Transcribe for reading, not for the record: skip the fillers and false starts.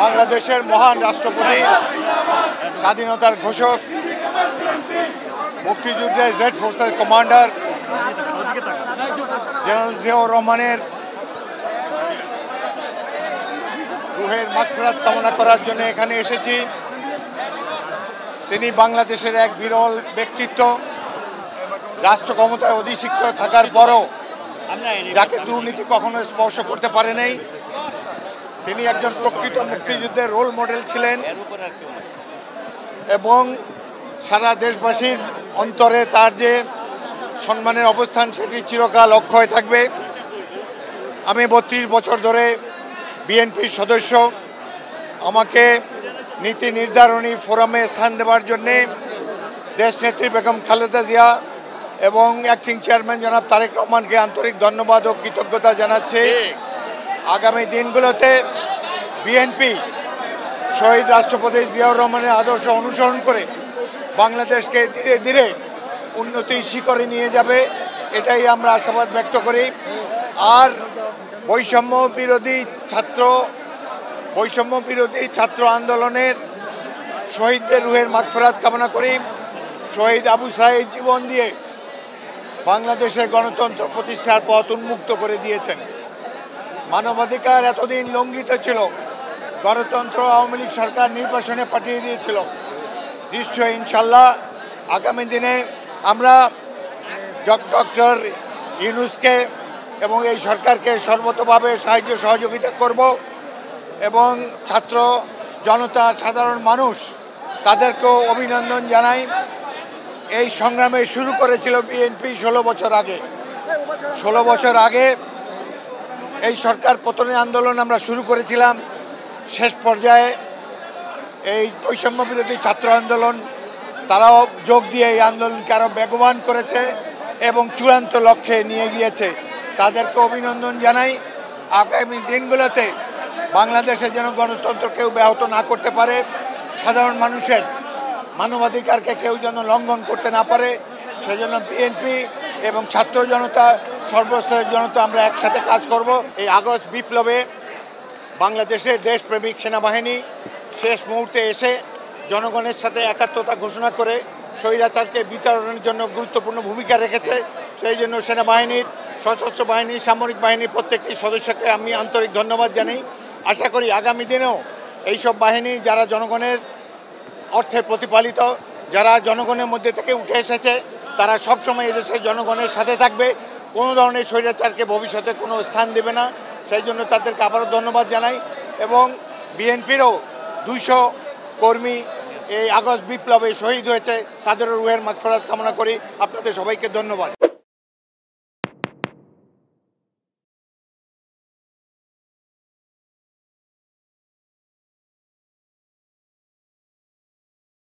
বাংলাদেশের মহান রাষ্ট্রপতি, স্বাধীনতার ঘোষক, মুক্তিযুদ্ধের জেড ফোর্সের কমান্ডার জেনারেল জিয়াউর রহমানের রুহের মাগফিরাত কামনা করার জন্য এখানে এসেছি। তিনি বাংলাদেশের এক বিরল ব্যক্তিত্ব, রাষ্ট্র ক্ষমতায় অধিষ্ঠিত থাকার পরও যাকে দুর্নীতি কখনো স্পর্শ করতে পারে নাই। তিনি একজন প্রকৃত মুক্তিযুদ্ধের রোল মডেল ছিলেন এবং সারা দেশবাসীর অন্তরে তার যে সম্মানের অবস্থান সেটি চিরকাল অক্ষয় থাকবে। আমি ৩২ বছর ধরে বিএনপির সদস্য। আমাকে নীতি নির্ধারণী ফোরামে স্থান দেওয়ার জন্যে দেশনেত্রী বেগম খালেদা জিয়া এবং অ্যাক্টিং চেয়ারম্যান জনাব তারেক রহমানকে আন্তরিক ধন্যবাদ ও কৃতজ্ঞতা জানাচ্ছি। আগামী দিনগুলোতে বিএনপি শহীদ রাষ্ট্রপতি জিয়াউর রহমানের আদর্শ অনুসরণ করে বাংলাদেশকে ধীরে ধীরে উন্নতির শিখরে নিয়ে যাবে, এটাই আমরা আশাবাদ ব্যক্ত করি। আর বৈষম্য বিরোধী ছাত্র আন্দোলনের শহীদদের রুহের মাগফিরাত কামনা করি। শহীদ আবু সাঈদ জীবন দিয়ে বাংলাদেশের গণতন্ত্র প্রতিষ্ঠার পথ উন্মুক্ত করে দিয়েছেন। মানবাধিকার এতদিন লঙ্ঘিত ছিল, গণতন্ত্র আওয়ামী লীগ সরকার নির্বাসনে পাঠিয়ে দিয়েছিল। নিশ্চয়ই ইনশাল্লাহ আগামী দিনে আমরা ডক্টর ইউনূসকে এবং এই সরকারকে সর্বতোভাবে সাহায্য সহযোগিতা করব এবং ছাত্র জনতা, সাধারণ মানুষ, তাদেরকেও অভিনন্দন জানাই। এই সংগ্রামে শুরু করেছিল বিএনপি 16 বছর আগে এই সরকার পতনের আন্দোলন আমরা শুরু করেছিলাম। শেষ পর্যায়ে এই বৈষম্য বিরোধী ছাত্র আন্দোলন তারাও যোগ দিয়ে এই আন্দোলনকে আরও বেগবান করেছে এবং চূড়ান্ত লক্ষ্যে নিয়ে গিয়েছে। তাদেরকে অভিনন্দন জানাই। আগামী দিনগুলোতে বাংলাদেশে যেন গণতন্ত্র কেউ ব্যাহত না করতে পারে, সাধারণ মানুষের মানবাধিকারকে কেউ যেন লঙ্ঘন করতে না পারে, সেজন্য বিএনপি এবং ছাত্র জনতা, সর্বস্তরের জনতা আমরা একসাথে কাজ করব। এই আগস্ট বিপ্লবে বাংলাদেশের দেশপ্রেমিক সেনাবাহিনী শেষ মুহূর্তে এসে জনগণের সাথে একাত্মতা ঘোষণা করে স্বৈরাচারকে বিতাড়নের জন্য গুরুত্বপূর্ণ ভূমিকা রেখেছে। সেই জন্য সেনাবাহিনীর, সশস্ত্র বাহিনীর, সামরিক বাহিনীর প্রত্যেকটি সদস্যকে আমি আন্তরিক ধন্যবাদ জানাই। আশা করি আগামী দিনেও এইসব বাহিনী যারা জনগণের অর্থে প্রতিপালিত, যারা জনগণের মধ্যে থেকে উঠে এসেছে, তারা সবসময় এদেশের জনগণের সাথে থাকবে, কোনো ধরনের স্বৈরাচারকে ভবিষ্যতে কোনো স্থান দেবে না। সেই জন্য তাদেরকে আবারও ধন্যবাদ জানাই এবং বিএনপিরও 200 কর্মী এই আগস্ট বিপ্লবে শহীদ হয়েছে, তাদেরও রুহের মাগফিরাত কামনা করি। আপনাদের সবাইকে ধন্যবাদ।